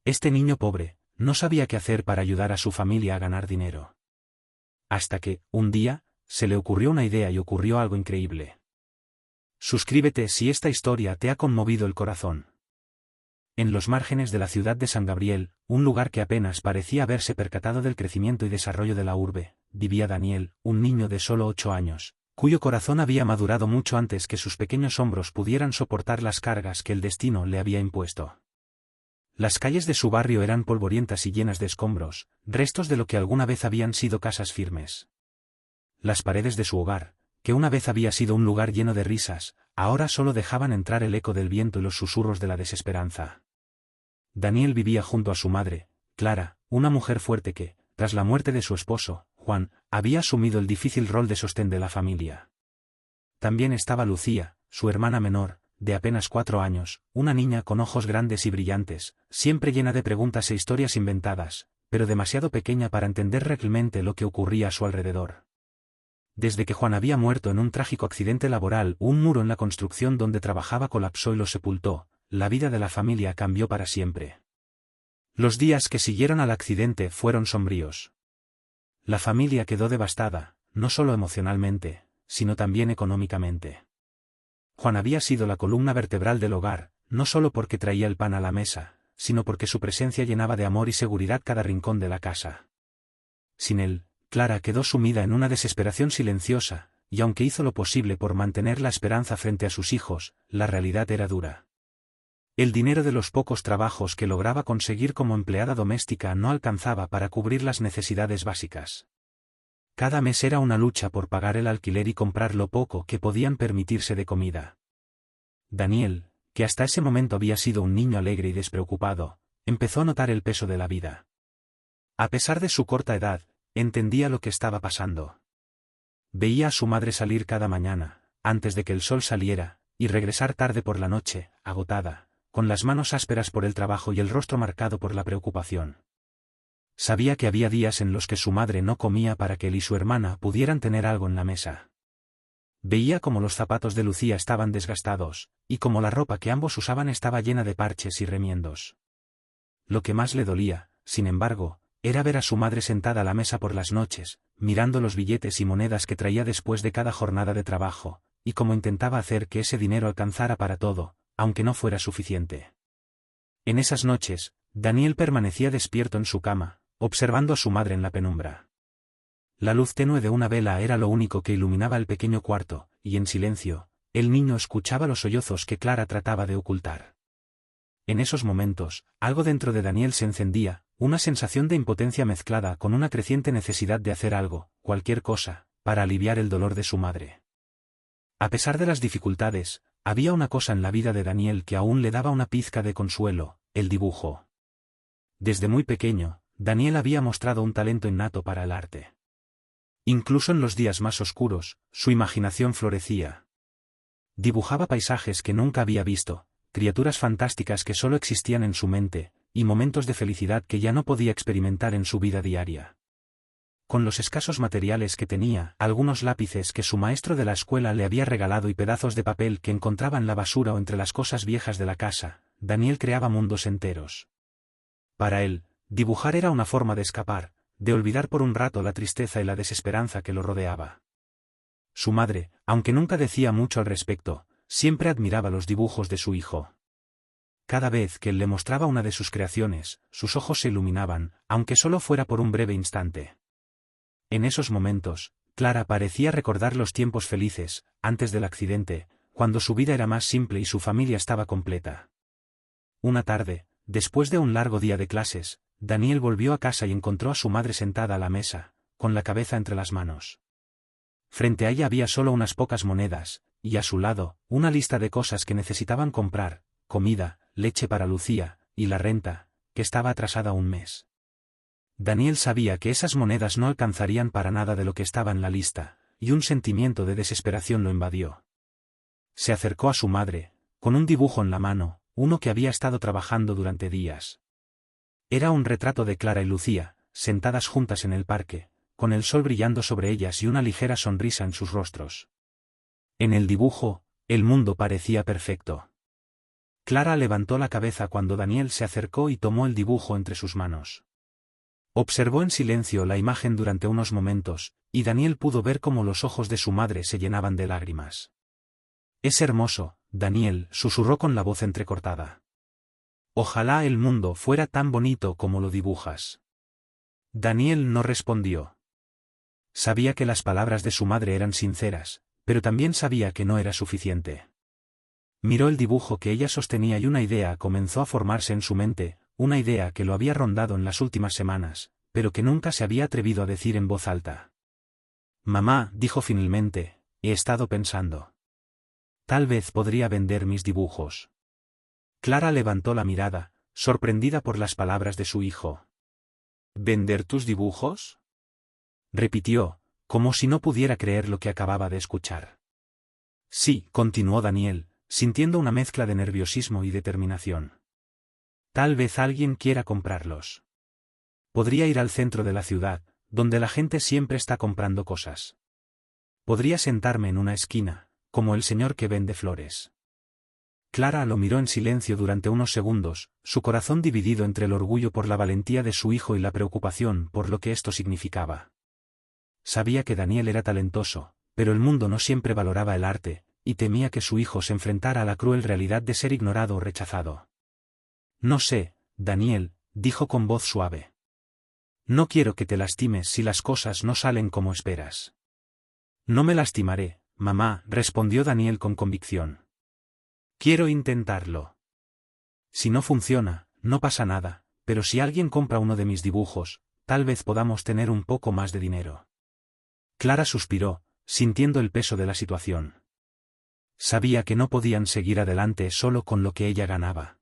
Este niño pobre, no sabía qué hacer para ayudar a su familia a ganar dinero. Hasta que, un día, se le ocurrió una idea y ocurrió algo increíble. Suscríbete si esta historia te ha conmovido el corazón. En los márgenes de la ciudad de San Gabriel, un lugar que apenas parecía haberse percatado del crecimiento y desarrollo de la urbe, vivía Daniel, un niño de solo 8 años, cuyo corazón había madurado mucho antes que sus pequeños hombros pudieran soportar las cargas que el destino le había impuesto. Las calles de su barrio eran polvorientas y llenas de escombros, restos de lo que alguna vez habían sido casas firmes. Las paredes de su hogar, que una vez había sido un lugar lleno de risas, ahora solo dejaban entrar el eco del viento y los susurros de la desesperanza. Daniel vivía junto a su madre, Clara, una mujer fuerte que, tras la muerte de su esposo, Juan, había asumido el difícil rol de sostén de la familia. También estaba Lucía, su hermana menor, de apenas 4 años, una niña con ojos grandes y brillantes, siempre llena de preguntas e historias inventadas, pero demasiado pequeña para entender realmente lo que ocurría a su alrededor. Desde que Juan había muerto en un trágico accidente laboral, un muro en la construcción donde trabajaba colapsó y lo sepultó, la vida de la familia cambió para siempre. Los días que siguieron al accidente fueron sombríos. La familia quedó devastada, no solo emocionalmente, sino también económicamente. Juan había sido la columna vertebral del hogar, no solo porque traía el pan a la mesa, sino porque su presencia llenaba de amor y seguridad cada rincón de la casa. Sin él, Clara quedó sumida en una desesperación silenciosa, y aunque hizo lo posible por mantener la esperanza frente a sus hijos, la realidad era dura. El dinero de los pocos trabajos que lograba conseguir como empleada doméstica no alcanzaba para cubrir las necesidades básicas. Cada mes era una lucha por pagar el alquiler y comprar lo poco que podían permitirse de comida. Daniel, que hasta ese momento había sido un niño alegre y despreocupado, empezó a notar el peso de la vida. A pesar de su corta edad, entendía lo que estaba pasando. Veía a su madre salir cada mañana, antes de que el sol saliera, y regresar tarde por la noche, agotada, con las manos ásperas por el trabajo y el rostro marcado por la preocupación. Sabía que había días en los que su madre no comía para que él y su hermana pudieran tener algo en la mesa. Veía cómo los zapatos de Lucía estaban desgastados, y cómo la ropa que ambos usaban estaba llena de parches y remiendos. Lo que más le dolía, sin embargo, era ver a su madre sentada a la mesa por las noches, mirando los billetes y monedas que traía después de cada jornada de trabajo, y cómo intentaba hacer que ese dinero alcanzara para todo, aunque no fuera suficiente. En esas noches, Daniel permanecía despierto en su cama, observando a su madre en la penumbra. La luz tenue de una vela era lo único que iluminaba el pequeño cuarto, y en silencio, el niño escuchaba los sollozos que Clara trataba de ocultar. En esos momentos, algo dentro de Daniel se encendía, una sensación de impotencia mezclada con una creciente necesidad de hacer algo, cualquier cosa, para aliviar el dolor de su madre. A pesar de las dificultades, había una cosa en la vida de Daniel que aún le daba una pizca de consuelo, el dibujo. Desde muy pequeño, Daniel había mostrado un talento innato para el arte. Incluso en los días más oscuros, su imaginación florecía. Dibujaba paisajes que nunca había visto, criaturas fantásticas que solo existían en su mente, y momentos de felicidad que ya no podía experimentar en su vida diaria. Con los escasos materiales que tenía, algunos lápices que su maestro de la escuela le había regalado y pedazos de papel que encontraba en la basura o entre las cosas viejas de la casa, Daniel creaba mundos enteros. Para él, dibujar era una forma de escapar, de olvidar por un rato la tristeza y la desesperanza que lo rodeaba. Su madre, aunque nunca decía mucho al respecto, siempre admiraba los dibujos de su hijo. Cada vez que él le mostraba una de sus creaciones, sus ojos se iluminaban, aunque solo fuera por un breve instante. En esos momentos, Clara parecía recordar los tiempos felices, antes del accidente, cuando su vida era más simple y su familia estaba completa. Una tarde, después de un largo día de clases, Daniel volvió a casa y encontró a su madre sentada a la mesa, con la cabeza entre las manos. Frente a ella había solo unas pocas monedas, y a su lado, una lista de cosas que necesitaban comprar, comida, leche para Lucía, y la renta, que estaba atrasada un mes. Daniel sabía que esas monedas no alcanzarían para nada de lo que estaba en la lista, y un sentimiento de desesperación lo invadió. Se acercó a su madre, con un dibujo en la mano, uno que había estado trabajando durante días. Era un retrato de Clara y Lucía, sentadas juntas en el parque, con el sol brillando sobre ellas y una ligera sonrisa en sus rostros. En el dibujo, el mundo parecía perfecto. Clara levantó la cabeza cuando Daniel se acercó y tomó el dibujo entre sus manos. Observó en silencio la imagen durante unos momentos, y Daniel pudo ver cómo los ojos de su madre se llenaban de lágrimas. «Es hermoso, Daniel», susurró con la voz entrecortada. «Ojalá el mundo fuera tan bonito como lo dibujas». Daniel no respondió. Sabía que las palabras de su madre eran sinceras, pero también sabía que no era suficiente. Miró el dibujo que ella sostenía y una idea comenzó a formarse en su mente, una idea que lo había rondado en las últimas semanas, pero que nunca se había atrevido a decir en voz alta. «Mamá», dijo finalmente, «he estado pensando. Tal vez podría vender mis dibujos». Clara levantó la mirada, sorprendida por las palabras de su hijo. «¿Vender tus dibujos?», repitió, como si no pudiera creer lo que acababa de escuchar. «Sí», continuó Daniel, sintiendo una mezcla de nerviosismo y determinación. «Tal vez alguien quiera comprarlos. Podría ir al centro de la ciudad, donde la gente siempre está comprando cosas. Podría sentarme en una esquina, como el señor que vende flores». Clara lo miró en silencio durante unos segundos, su corazón dividido entre el orgullo por la valentía de su hijo y la preocupación por lo que esto significaba. Sabía que Daniel era talentoso, pero el mundo no siempre valoraba el arte, y temía que su hijo se enfrentara a la cruel realidad de ser ignorado o rechazado. «No sé, Daniel», dijo con voz suave. «No quiero que te lastimes si las cosas no salen como esperas». «No me lastimaré, mamá», respondió Daniel con convicción. «Quiero intentarlo. Si no funciona, no pasa nada, pero si alguien compra uno de mis dibujos, tal vez podamos tener un poco más de dinero». Clara suspiró, sintiendo el peso de la situación. Sabía que no podían seguir adelante solo con lo que ella ganaba.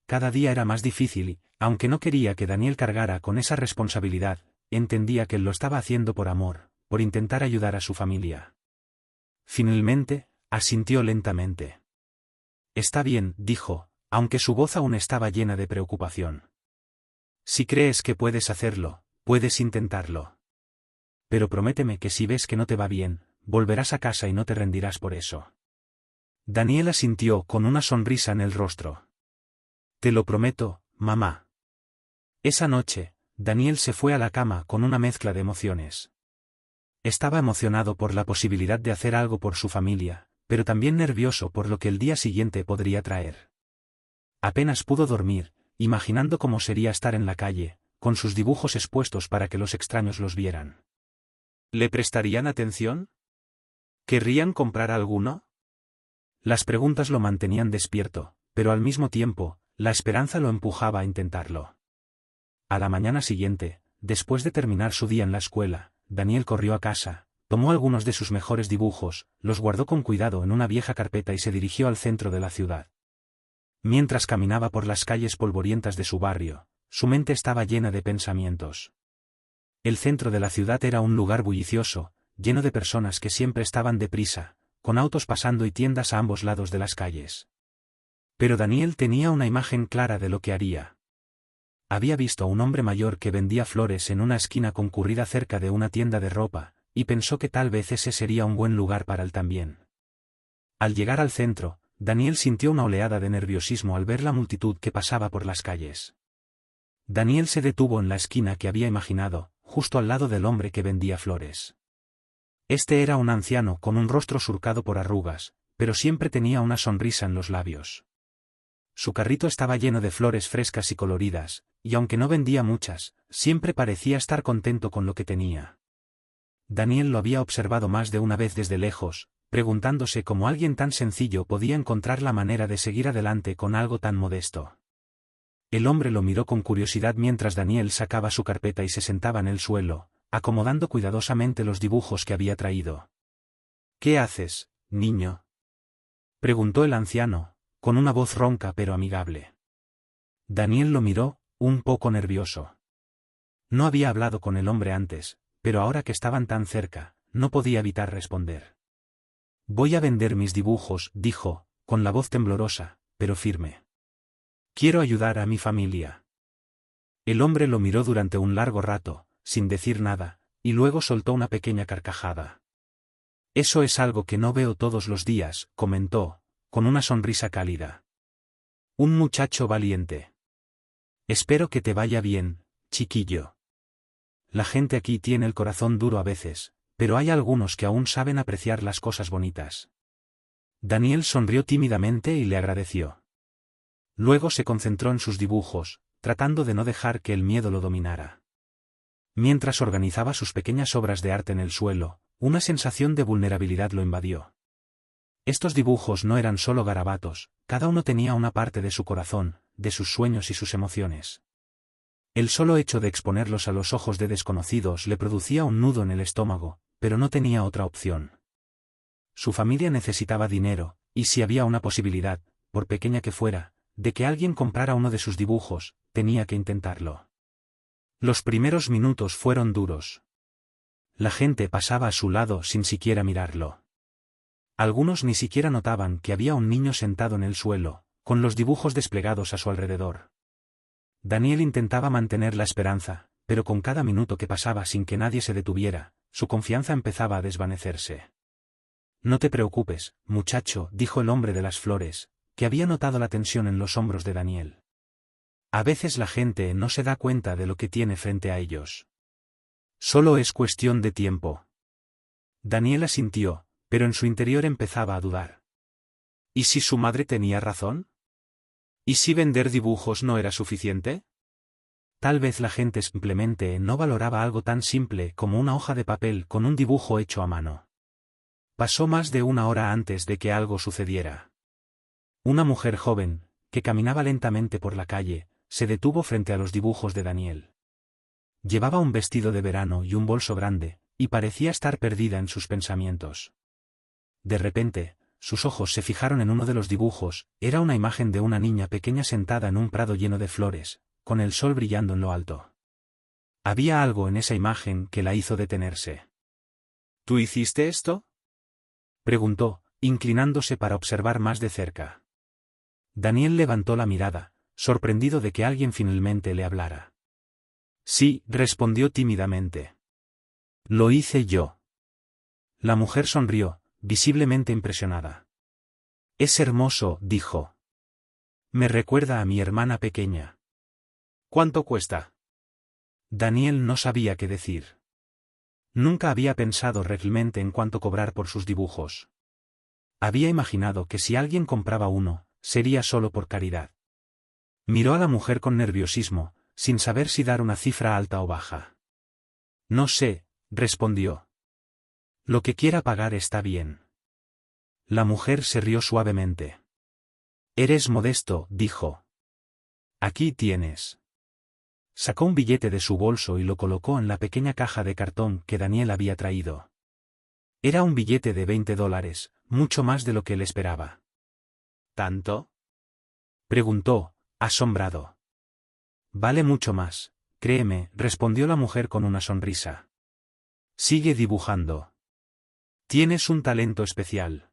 Cada día era más difícil y, aunque no quería que Daniel cargara con esa responsabilidad, entendía que él lo estaba haciendo por amor, por intentar ayudar a su familia. Finalmente, asintió lentamente. «Está bien», dijo, aunque su voz aún estaba llena de preocupación. «Si crees que puedes hacerlo, puedes intentarlo. Pero prométeme que si ves que no te va bien, volverás a casa y no te rendirás por eso». Daniel asintió con una sonrisa en el rostro. «Te lo prometo, mamá». Esa noche, Daniel se fue a la cama con una mezcla de emociones. Estaba emocionado por la posibilidad de hacer algo por su familia, pero también nervioso por lo que el día siguiente podría traer. Apenas pudo dormir, imaginando cómo sería estar en la calle, con sus dibujos expuestos para que los extraños los vieran. ¿Le prestarían atención? ¿Querrían comprar alguno? Las preguntas lo mantenían despierto, pero al mismo tiempo, la esperanza lo empujaba a intentarlo. A la mañana siguiente, después de terminar su día en la escuela, Daniel corrió a casa, tomó algunos de sus mejores dibujos, los guardó con cuidado en una vieja carpeta y se dirigió al centro de la ciudad. Mientras caminaba por las calles polvorientas de su barrio, su mente estaba llena de pensamientos. El centro de la ciudad era un lugar bullicioso, lleno de personas que siempre estaban deprisa, con autos pasando y tiendas a ambos lados de las calles. Pero Daniel tenía una imagen clara de lo que haría. Había visto a un hombre mayor que vendía flores en una esquina concurrida cerca de una tienda de ropa, y pensó que tal vez ese sería un buen lugar para él también. Al llegar al centro, Daniel sintió una oleada de nerviosismo al ver la multitud que pasaba por las calles. Daniel se detuvo en la esquina que había imaginado, justo al lado del hombre que vendía flores. Este era un anciano con un rostro surcado por arrugas, pero siempre tenía una sonrisa en los labios. Su carrito estaba lleno de flores frescas y coloridas, y aunque no vendía muchas, siempre parecía estar contento con lo que tenía. Daniel lo había observado más de una vez desde lejos, preguntándose cómo alguien tan sencillo podía encontrar la manera de seguir adelante con algo tan modesto. El hombre lo miró con curiosidad mientras Daniel sacaba su carpeta y se sentaba en el suelo, acomodando cuidadosamente los dibujos que había traído. «¿Qué haces, niño?», preguntó el anciano, con una voz ronca pero amigable. Daniel lo miró, un poco nervioso. No había hablado con el hombre antes, pero ahora que estaban tan cerca, no podía evitar responder. «Voy a vender mis dibujos», dijo, con la voz temblorosa, pero firme. «Quiero ayudar a mi familia». El hombre lo miró durante un largo rato, sin decir nada, y luego soltó una pequeña carcajada. «Eso es algo que no veo todos los días», comentó, con una sonrisa cálida. Un muchacho valiente. Espero que te vaya bien, chiquillo. La gente aquí tiene el corazón duro a veces, pero hay algunos que aún saben apreciar las cosas bonitas. Daniel sonrió tímidamente y le agradeció. Luego se concentró en sus dibujos, tratando de no dejar que el miedo lo dominara. Mientras organizaba sus pequeñas obras de arte en el suelo, una sensación de vulnerabilidad lo invadió. Estos dibujos no eran solo garabatos, cada uno tenía una parte de su corazón, de sus sueños y sus emociones. El solo hecho de exponerlos a los ojos de desconocidos le producía un nudo en el estómago, pero no tenía otra opción. Su familia necesitaba dinero, y si había una posibilidad, por pequeña que fuera, de que alguien comprara uno de sus dibujos, tenía que intentarlo. Los primeros minutos fueron duros. La gente pasaba a su lado sin siquiera mirarlo. Algunos ni siquiera notaban que había un niño sentado en el suelo, con los dibujos desplegados a su alrededor. Daniel intentaba mantener la esperanza, pero con cada minuto que pasaba sin que nadie se detuviera, su confianza empezaba a desvanecerse. No te preocupes, muchacho, dijo el hombre de las flores, que había notado la tensión en los hombros de Daniel. A veces la gente no se da cuenta de lo que tiene frente a ellos. Solo es cuestión de tiempo. Daniel asintió, pero en su interior empezaba a dudar. ¿Y si su madre tenía razón? ¿Y si vender dibujos no era suficiente? Tal vez la gente simplemente no valoraba algo tan simple como una hoja de papel con un dibujo hecho a mano. Pasó más de una hora antes de que algo sucediera. Una mujer joven, que caminaba lentamente por la calle, se detuvo frente a los dibujos de Daniel. Llevaba un vestido de verano y un bolso grande, y parecía estar perdida en sus pensamientos. De repente, sus ojos se fijaron en uno de los dibujos, era una imagen de una niña pequeña sentada en un prado lleno de flores, con el sol brillando en lo alto. Había algo en esa imagen que la hizo detenerse. ¿Tú hiciste esto?, preguntó, inclinándose para observar más de cerca. Daniel levantó la mirada, sorprendido de que alguien finalmente le hablara. Sí, respondió tímidamente. Lo hice yo. La mujer sonrió, visiblemente impresionada. Es hermoso, dijo. Me recuerda a mi hermana pequeña. ¿Cuánto cuesta? Daniel no sabía qué decir. Nunca había pensado realmente en cuánto cobrar por sus dibujos. Había imaginado que si alguien compraba uno, sería solo por caridad. Miró a la mujer con nerviosismo, sin saber si dar una cifra alta o baja. No sé, respondió. Lo que quiera pagar está bien. La mujer se rió suavemente. Eres modesto, dijo. Aquí tienes. Sacó un billete de su bolso y lo colocó en la pequeña caja de cartón que Daniel había traído. Era un billete de $20, mucho más de lo que él esperaba. ¿Tanto?, preguntó, asombrado. Vale mucho más, créeme, respondió la mujer con una sonrisa. Sigue dibujando. Tienes un talento especial.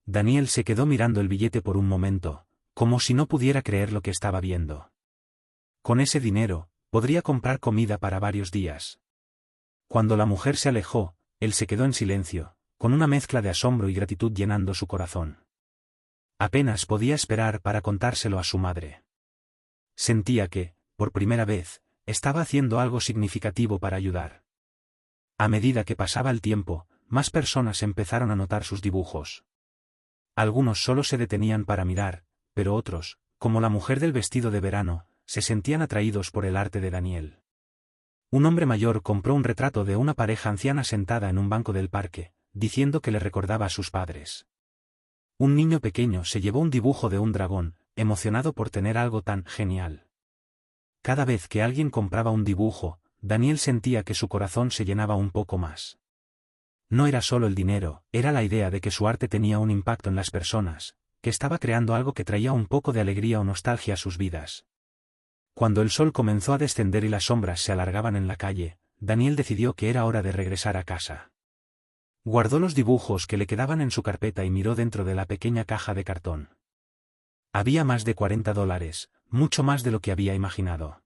Daniel se quedó mirando el billete por un momento, como si no pudiera creer lo que estaba viendo. Con ese dinero, podría comprar comida para varios días. Cuando la mujer se alejó, él se quedó en silencio, con una mezcla de asombro y gratitud llenando su corazón. Apenas podía esperar para contárselo a su madre. Sentía que, por primera vez, estaba haciendo algo significativo para ayudar. A medida que pasaba el tiempo, más personas empezaron a notar sus dibujos. Algunos solo se detenían para mirar, pero otros, como la mujer del vestido de verano, se sentían atraídos por el arte de Daniel. Un hombre mayor compró un retrato de una pareja anciana sentada en un banco del parque, diciendo que le recordaba a sus padres. Un niño pequeño se llevó un dibujo de un dragón, emocionado por tener algo tan genial. Cada vez que alguien compraba un dibujo, Daniel sentía que su corazón se llenaba un poco más. No era solo el dinero, era la idea de que su arte tenía un impacto en las personas, que estaba creando algo que traía un poco de alegría o nostalgia a sus vidas. Cuando el sol comenzó a descender y las sombras se alargaban en la calle, Daniel decidió que era hora de regresar a casa. Guardó los dibujos que le quedaban en su carpeta y miró dentro de la pequeña caja de cartón. Había más de $40, mucho más de lo que había imaginado.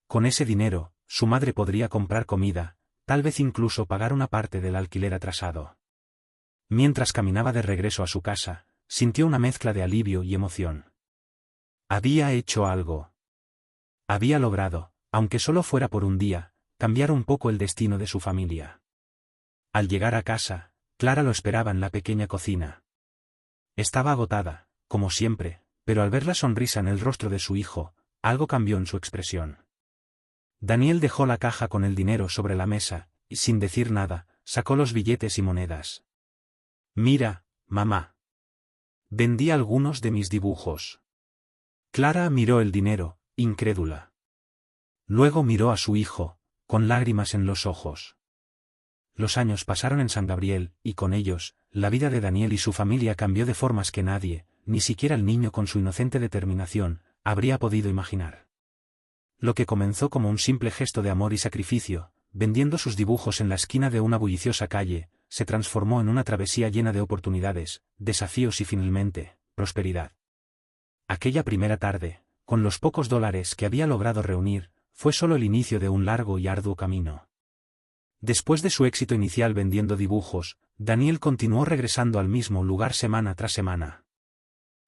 Con ese dinero, su madre podría comprar comida, tal vez incluso pagar una parte del alquiler atrasado. Mientras caminaba de regreso a su casa, sintió una mezcla de alivio y emoción. Había hecho algo. Había logrado, aunque solo fuera por un día, cambiar un poco el destino de su familia. Al llegar a casa, Clara lo esperaba en la pequeña cocina. Estaba agotada, como siempre, pero al ver la sonrisa en el rostro de su hijo, algo cambió en su expresión. Daniel dejó la caja con el dinero sobre la mesa, y sin decir nada, sacó los billetes y monedas. Mira, mamá. Vendí algunos de mis dibujos. Clara miró el dinero, incrédula. Luego miró a su hijo, con lágrimas en los ojos. Los años pasaron en San Gabriel, y con ellos, la vida de Daniel y su familia cambió de formas que nadie, ni siquiera el niño con su inocente determinación, habría podido imaginar. Lo que comenzó como un simple gesto de amor y sacrificio, vendiendo sus dibujos en la esquina de una bulliciosa calle, se transformó en una travesía llena de oportunidades, desafíos y finalmente, prosperidad. Aquella primera tarde, con los pocos dólares que había logrado reunir, fue solo el inicio de un largo y arduo camino. Después de su éxito inicial vendiendo dibujos, Daniel continuó regresando al mismo lugar semana tras semana.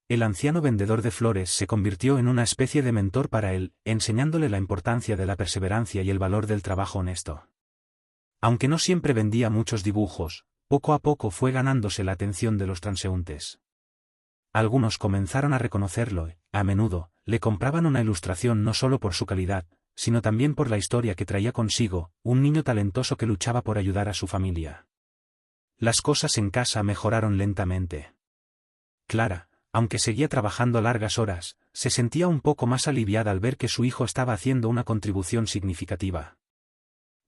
El anciano vendedor de flores se convirtió en una especie de mentor para él, enseñándole la importancia de la perseverancia y el valor del trabajo honesto. Aunque no siempre vendía muchos dibujos, poco a poco fue ganándose la atención de los transeúntes. Algunos comenzaron a reconocerlo y, a menudo, le compraban una ilustración no solo por su calidad, sino también por la historia que traía consigo, un niño talentoso que luchaba por ayudar a su familia. Las cosas en casa mejoraron lentamente. Clara, aunque seguía trabajando largas horas, se sentía un poco más aliviada al ver que su hijo estaba haciendo una contribución significativa.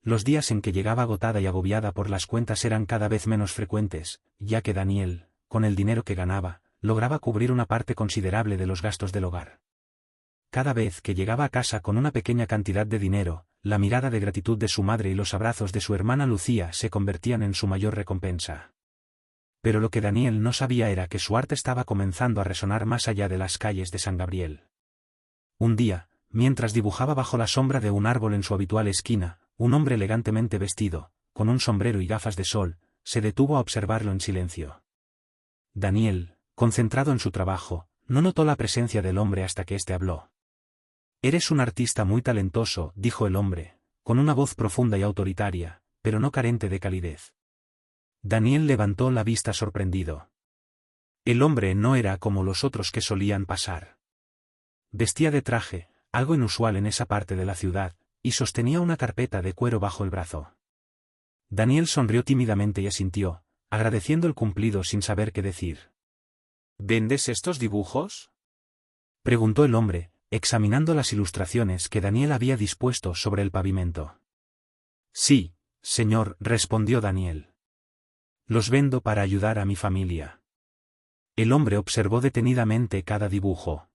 Los días en que llegaba agotada y agobiada por las cuentas eran cada vez menos frecuentes, ya que Daniel, con el dinero que ganaba, lograba cubrir una parte considerable de los gastos del hogar. Cada vez que llegaba a casa con una pequeña cantidad de dinero, la mirada de gratitud de su madre y los abrazos de su hermana Lucía se convertían en su mayor recompensa. Pero lo que Daniel no sabía era que su arte estaba comenzando a resonar más allá de las calles de San Gabriel. Un día, mientras dibujaba bajo la sombra de un árbol en su habitual esquina, un hombre elegantemente vestido, con un sombrero y gafas de sol, se detuvo a observarlo en silencio. Daniel, concentrado en su trabajo, no notó la presencia del hombre hasta que éste habló. «Eres un artista muy talentoso», dijo el hombre, con una voz profunda y autoritaria, pero no carente de calidez. Daniel levantó la vista sorprendido. El hombre no era como los otros que solían pasar. Vestía de traje, algo inusual en esa parte de la ciudad, y sostenía una carpeta de cuero bajo el brazo. Daniel sonrió tímidamente y asintió, agradeciendo el cumplido sin saber qué decir. «¿Vendes estos dibujos?», preguntó el hombre, examinando las ilustraciones que Daniel había dispuesto sobre el pavimento. «Sí, señor», respondió Daniel. «Los vendo para ayudar a mi familia». El hombre observó detenidamente cada dibujo.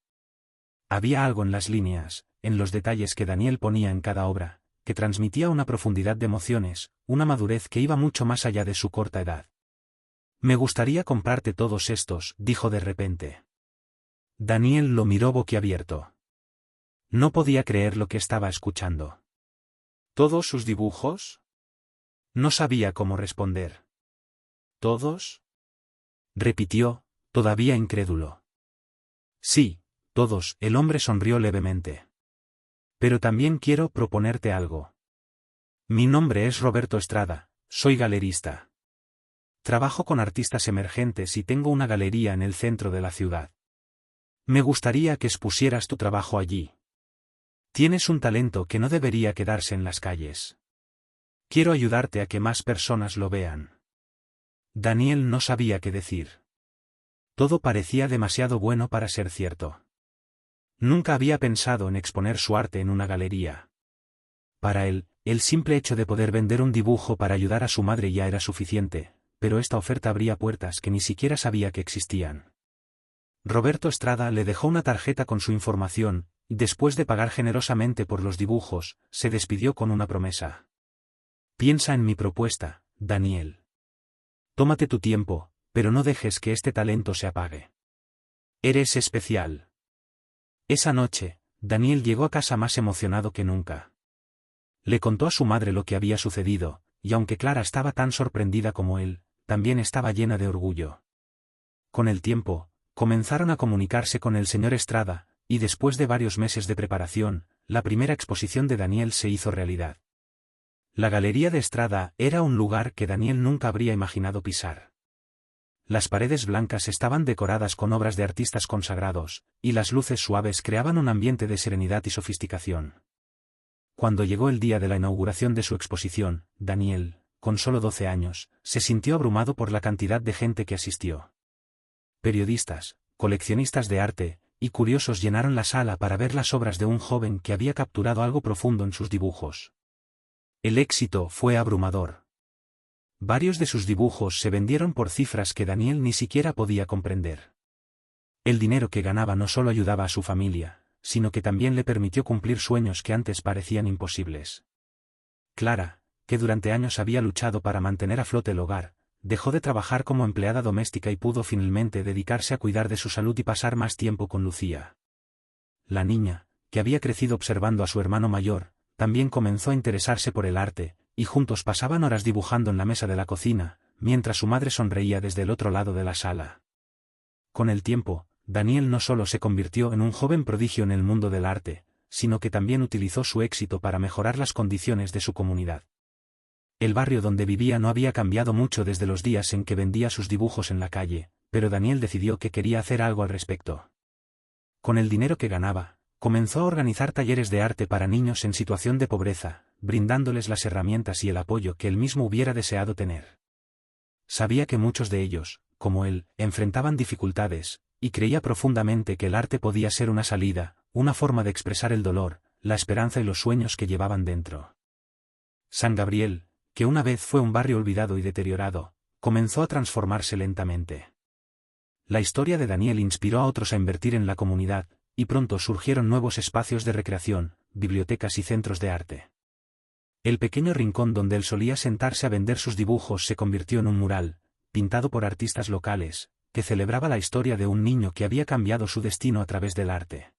Había algo en las líneas, en los detalles que Daniel ponía en cada obra, que transmitía una profundidad de emociones, una madurez que iba mucho más allá de su corta edad. «Me gustaría comprarte todos estos», dijo de repente. Daniel lo miró boquiabierto. No podía creer lo que estaba escuchando. ¿Todos sus dibujos? No sabía cómo responder. ¿Todos?, repitió, todavía incrédulo. Sí, todos. El hombre sonrió levemente. Pero también quiero proponerte algo. Mi nombre es Roberto Estrada, soy galerista. Trabajo con artistas emergentes y tengo una galería en el centro de la ciudad. Me gustaría que expusieras tu trabajo allí. Tienes un talento que no debería quedarse en las calles. Quiero ayudarte a que más personas lo vean. Daniel no sabía qué decir. Todo parecía demasiado bueno para ser cierto. Nunca había pensado en exponer su arte en una galería. Para él, el simple hecho de poder vender un dibujo para ayudar a su madre ya era suficiente, pero esta oferta abría puertas que ni siquiera sabía que existían. Roberto Estrada le dejó una tarjeta con su información, y después de pagar generosamente por los dibujos, se despidió con una promesa. Piensa en mi propuesta, Daniel. Tómate tu tiempo, pero no dejes que este talento se apague. Eres especial. Esa noche, Daniel llegó a casa más emocionado que nunca. Le contó a su madre lo que había sucedido, y aunque Clara estaba tan sorprendida como él, también estaba llena de orgullo. Con el tiempo, comenzaron a comunicarse con el señor Estrada, y después de varios meses de preparación, la primera exposición de Daniel se hizo realidad. La Galería de Estrada era un lugar que Daniel nunca habría imaginado pisar. Las paredes blancas estaban decoradas con obras de artistas consagrados, y las luces suaves creaban un ambiente de serenidad y sofisticación. Cuando llegó el día de la inauguración de su exposición, Daniel, con solo 12 años, se sintió abrumado por la cantidad de gente que asistió. Periodistas, coleccionistas de arte, y curiosos llenaron la sala para ver las obras de un joven que había capturado algo profundo en sus dibujos. El éxito fue abrumador. Varios de sus dibujos se vendieron por cifras que Daniel ni siquiera podía comprender. El dinero que ganaba no solo ayudaba a su familia, sino que también le permitió cumplir sueños que antes parecían imposibles. Clara, que durante años había luchado para mantener a flote el hogar, dejó de trabajar como empleada doméstica y pudo finalmente dedicarse a cuidar de su salud y pasar más tiempo con Lucía. La niña, que había crecido observando a su hermano mayor, también comenzó a interesarse por el arte, y juntos pasaban horas dibujando en la mesa de la cocina, mientras su madre sonreía desde el otro lado de la sala. Con el tiempo, Daniel no solo se convirtió en un joven prodigio en el mundo del arte, sino que también utilizó su éxito para mejorar las condiciones de su comunidad. El barrio donde vivía no había cambiado mucho desde los días en que vendía sus dibujos en la calle, pero Daniel decidió que quería hacer algo al respecto. Con el dinero que ganaba, comenzó a organizar talleres de arte para niños en situación de pobreza, brindándoles las herramientas y el apoyo que él mismo hubiera deseado tener. Sabía que muchos de ellos, como él, enfrentaban dificultades, y creía profundamente que el arte podía ser una salida, una forma de expresar el dolor, la esperanza y los sueños que llevaban dentro. San Gabriel, que una vez fue un barrio olvidado y deteriorado, comenzó a transformarse lentamente. La historia de Daniel inspiró a otros a invertir en la comunidad, y pronto surgieron nuevos espacios de recreación, bibliotecas y centros de arte. El pequeño rincón donde él solía sentarse a vender sus dibujos se convirtió en un mural, pintado por artistas locales, que celebraba la historia de un niño que había cambiado su destino a través del arte.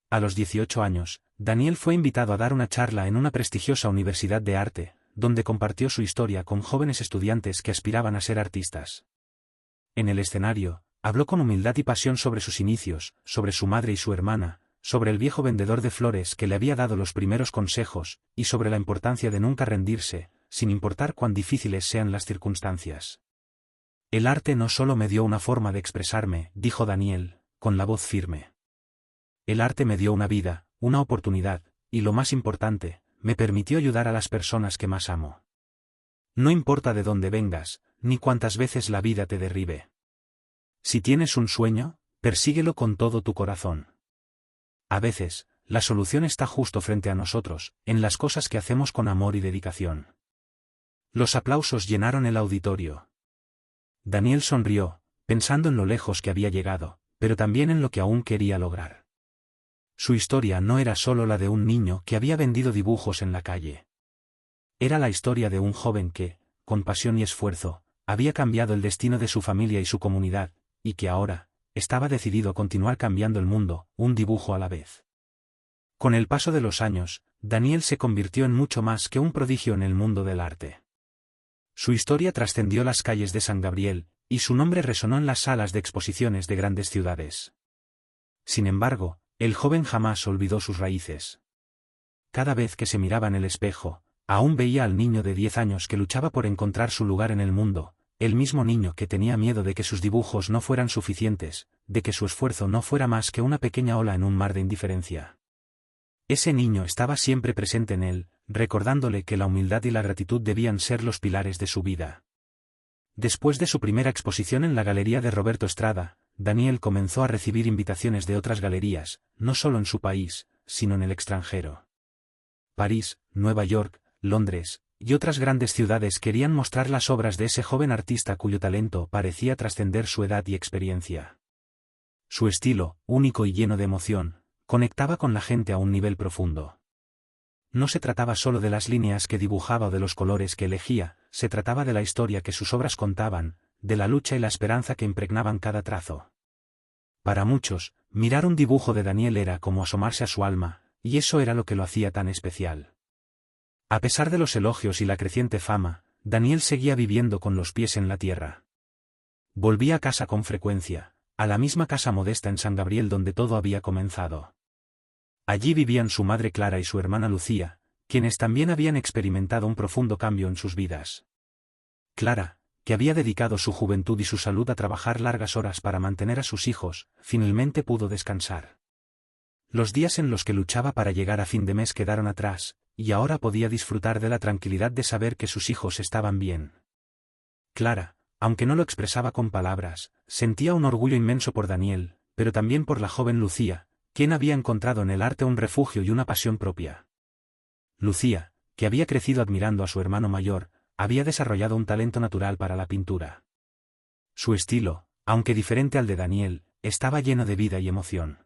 A los 18 años, Daniel fue invitado a dar una charla en una prestigiosa universidad de arte, donde compartió su historia con jóvenes estudiantes que aspiraban a ser artistas. En el escenario, habló con humildad y pasión sobre sus inicios, sobre su madre y su hermana, sobre el viejo vendedor de flores que le había dado los primeros consejos, y sobre la importancia de nunca rendirse, sin importar cuán difíciles sean las circunstancias. El arte no solo me dio una forma de expresarme, dijo Daniel, con la voz firme. El arte me dio una vida, una oportunidad, y lo más importante, me permitió ayudar a las personas que más amo. No importa de dónde vengas, ni cuántas veces la vida te derribe. Si tienes un sueño, persíguelo con todo tu corazón. A veces, la solución está justo frente a nosotros, en las cosas que hacemos con amor y dedicación. Los aplausos llenaron el auditorio. Daniel sonrió, pensando en lo lejos que había llegado, pero también en lo que aún quería lograr. Su historia no era solo la de un niño que había vendido dibujos en la calle. Era la historia de un joven que, con pasión y esfuerzo, había cambiado el destino de su familia y su comunidad, y que ahora, estaba decidido a continuar cambiando el mundo, un dibujo a la vez. Con el paso de los años, Daniel se convirtió en mucho más que un prodigio en el mundo del arte. Su historia trascendió las calles de San Gabriel, y su nombre resonó en las salas de exposiciones de grandes ciudades. Sin embargo, el joven jamás olvidó sus raíces. Cada vez que se miraba en el espejo, aún veía al niño de 10 años que luchaba por encontrar su lugar en el mundo, el mismo niño que tenía miedo de que sus dibujos no fueran suficientes, de que su esfuerzo no fuera más que una pequeña ola en un mar de indiferencia. Ese niño estaba siempre presente en él, recordándole que la humildad y la gratitud debían ser los pilares de su vida. Después de su primera exposición en la Galería de Roberto Estrada, Daniel comenzó a recibir invitaciones de otras galerías, no solo en su país, sino en el extranjero. París, Nueva York, Londres, y otras grandes ciudades querían mostrar las obras de ese joven artista cuyo talento parecía trascender su edad y experiencia. Su estilo, único y lleno de emoción, conectaba con la gente a un nivel profundo. No se trataba solo de las líneas que dibujaba o de los colores que elegía, se trataba de la historia que sus obras contaban, de la lucha y la esperanza que impregnaban cada trazo. Para muchos, mirar un dibujo de Daniel era como asomarse a su alma, y eso era lo que lo hacía tan especial. A pesar de los elogios y la creciente fama, Daniel seguía viviendo con los pies en la tierra. Volvía a casa con frecuencia, a la misma casa modesta en San Gabriel donde todo había comenzado. Allí vivían su madre Clara y su hermana Lucía, quienes también habían experimentado un profundo cambio en sus vidas. Clara, que había dedicado su juventud y su salud a trabajar largas horas para mantener a sus hijos, finalmente pudo descansar. Los días en los que luchaba para llegar a fin de mes quedaron atrás, y ahora podía disfrutar de la tranquilidad de saber que sus hijos estaban bien. Clara, aunque no lo expresaba con palabras, sentía un orgullo inmenso por Daniel, pero también por la joven Lucía, quien había encontrado en el arte un refugio y una pasión propia. Lucía, que había crecido admirando a su hermano mayor, había desarrollado un talento natural para la pintura. Su estilo, aunque diferente al de Daniel, estaba lleno de vida y emoción.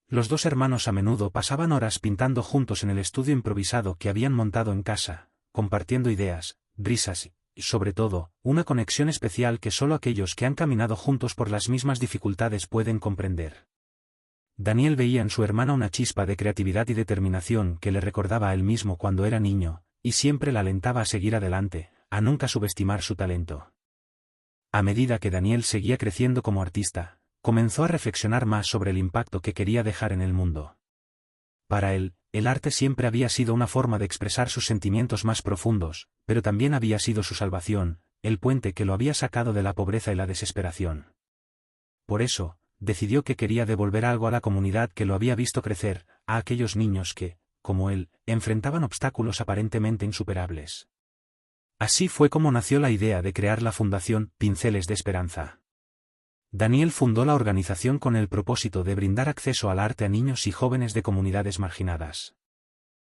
Los dos hermanos a menudo pasaban horas pintando juntos en el estudio improvisado que habían montado en casa, compartiendo ideas, risas y, sobre todo, una conexión especial que solo aquellos que han caminado juntos por las mismas dificultades pueden comprender. Daniel veía en su hermana una chispa de creatividad y determinación que le recordaba a él mismo cuando era niño, y siempre la alentaba a seguir adelante, a nunca subestimar su talento. A medida que Daniel seguía creciendo como artista, comenzó a reflexionar más sobre el impacto que quería dejar en el mundo. Para él, el arte siempre había sido una forma de expresar sus sentimientos más profundos, pero también había sido su salvación, el puente que lo había sacado de la pobreza y la desesperación. Por eso, decidió que quería devolver algo a la comunidad que lo había visto crecer, a aquellos niños que, como él, enfrentaban obstáculos aparentemente insuperables. Así fue como nació la idea de crear la Fundación Pinceles de Esperanza. Daniel fundó la organización con el propósito de brindar acceso al arte a niños y jóvenes de comunidades marginadas.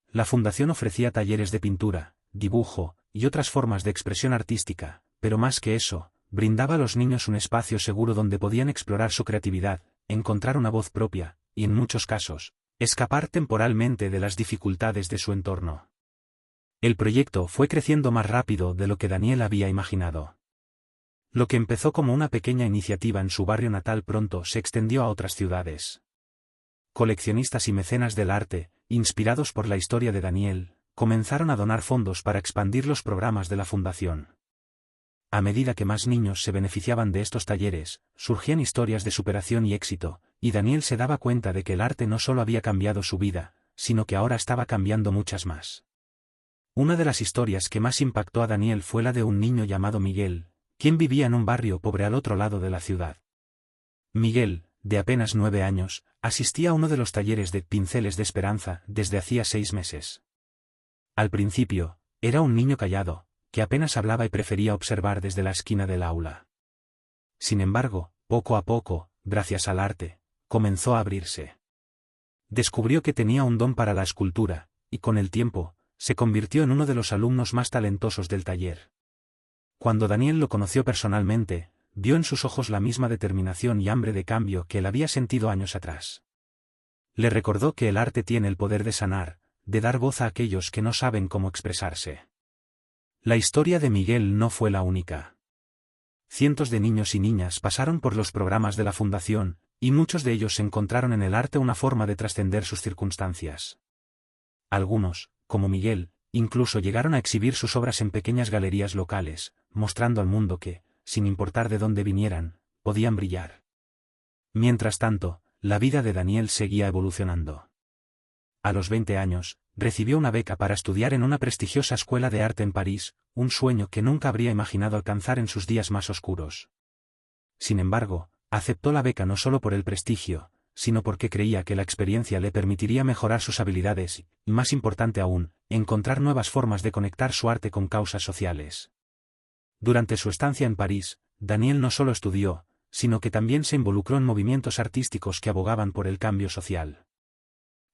La fundación ofrecía talleres de pintura, dibujo, y otras formas de expresión artística, pero más que eso, brindaba a los niños un espacio seguro donde podían explorar su creatividad, encontrar una voz propia, y en muchos casos, escapar temporalmente de las dificultades de su entorno. El proyecto fue creciendo más rápido de lo que Daniel había imaginado. Lo que empezó como una pequeña iniciativa en su barrio natal pronto se extendió a otras ciudades. Coleccionistas y mecenas del arte, inspirados por la historia de Daniel, comenzaron a donar fondos para expandir los programas de la fundación. A medida que más niños se beneficiaban de estos talleres, surgían historias de superación y éxito, y Daniel se daba cuenta de que el arte no solo había cambiado su vida, sino que ahora estaba cambiando muchas más. Una de las historias que más impactó a Daniel fue la de un niño llamado Miguel, quien vivía en un barrio pobre al otro lado de la ciudad. Miguel, de apenas 9 años, asistía a uno de los talleres de Pinceles de Esperanza desde hacía 6 meses. Al principio, era un niño callado, que apenas hablaba y prefería observar desde la esquina del aula. Sin embargo, poco a poco, gracias al arte, comenzó a abrirse. Descubrió que tenía un don para la escultura, y con el tiempo, se convirtió en uno de los alumnos más talentosos del taller. Cuando Daniel lo conoció personalmente, vio en sus ojos la misma determinación y hambre de cambio que él había sentido años atrás. Le recordó que el arte tiene el poder de sanar, de dar voz a aquellos que no saben cómo expresarse. La historia de Miguel no fue la única. Cientos de niños y niñas pasaron por los programas de la Fundación, y muchos de ellos encontraron en el arte una forma de trascender sus circunstancias. Algunos, como Miguel, incluso llegaron a exhibir sus obras en pequeñas galerías locales, mostrando al mundo que, sin importar de dónde vinieran, podían brillar. Mientras tanto, la vida de Daniel seguía evolucionando. A los 20 años, recibió una beca para estudiar en una prestigiosa escuela de arte en París, un sueño que nunca habría imaginado alcanzar en sus días más oscuros. Sin embargo, aceptó la beca no solo por el prestigio, sino porque creía que la experiencia le permitiría mejorar sus habilidades y, más importante aún, encontrar nuevas formas de conectar su arte con causas sociales. Durante su estancia en París, Daniel no solo estudió, sino que también se involucró en movimientos artísticos que abogaban por el cambio social.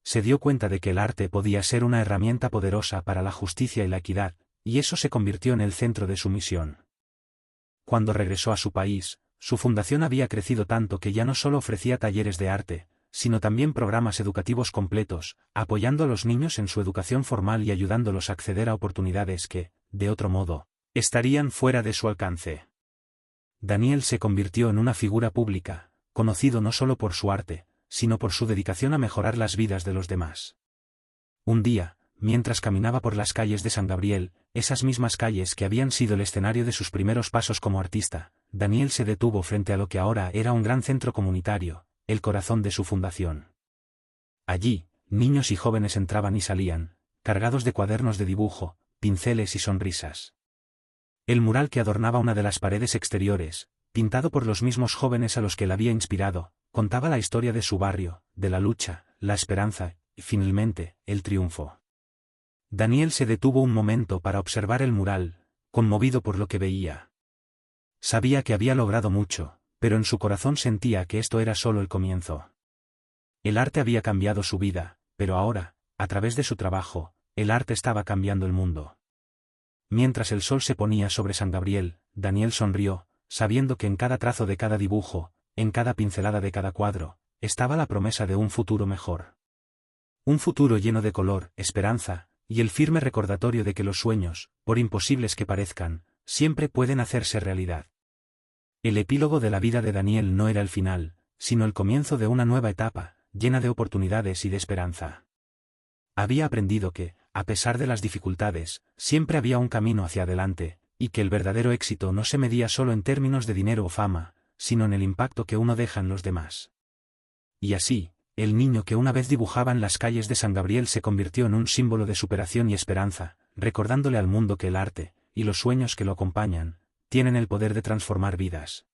Se dio cuenta de que el arte podía ser una herramienta poderosa para la justicia y la equidad, y eso se convirtió en el centro de su misión. Cuando regresó a su país, su fundación había crecido tanto que ya no solo ofrecía talleres de arte, sino también programas educativos completos, apoyando a los niños en su educación formal y ayudándolos a acceder a oportunidades que, de otro modo, estarían fuera de su alcance. Daniel se convirtió en una figura pública, conocido no solo por su arte, sino por su dedicación a mejorar las vidas de los demás. Un día, mientras caminaba por las calles de San Gabriel, esas mismas calles que habían sido el escenario de sus primeros pasos como artista, Daniel se detuvo frente a lo que ahora era un gran centro comunitario, el corazón de su fundación. Allí, niños y jóvenes entraban y salían, cargados de cuadernos de dibujo, pinceles y sonrisas. El mural que adornaba una de las paredes exteriores, pintado por los mismos jóvenes a los que la había inspirado, contaba la historia de su barrio, de la lucha, la esperanza, y finalmente, el triunfo. Daniel se detuvo un momento para observar el mural, conmovido por lo que veía. Sabía que había logrado mucho, pero en su corazón sentía que esto era solo el comienzo. El arte había cambiado su vida, pero ahora, a través de su trabajo, el arte estaba cambiando el mundo. Mientras el sol se ponía sobre San Gabriel, Daniel sonrió, sabiendo que en cada trazo de cada dibujo, en cada pincelada de cada cuadro, estaba la promesa de un futuro mejor. Un futuro lleno de color, esperanza, y el firme recordatorio de que los sueños, por imposibles que parezcan, siempre pueden hacerse realidad. El epílogo de la vida de Daniel no era el final, sino el comienzo de una nueva etapa, llena de oportunidades y de esperanza. Había aprendido que, a pesar de las dificultades, siempre había un camino hacia adelante, y que el verdadero éxito no se medía solo en términos de dinero o fama, sino en el impacto que uno deja en los demás. Y así, el niño que una vez dibujaba en las calles de San Gabriel se convirtió en un símbolo de superación y esperanza, recordándole al mundo que el arte, y los sueños que lo acompañan, tienen el poder de transformar vidas.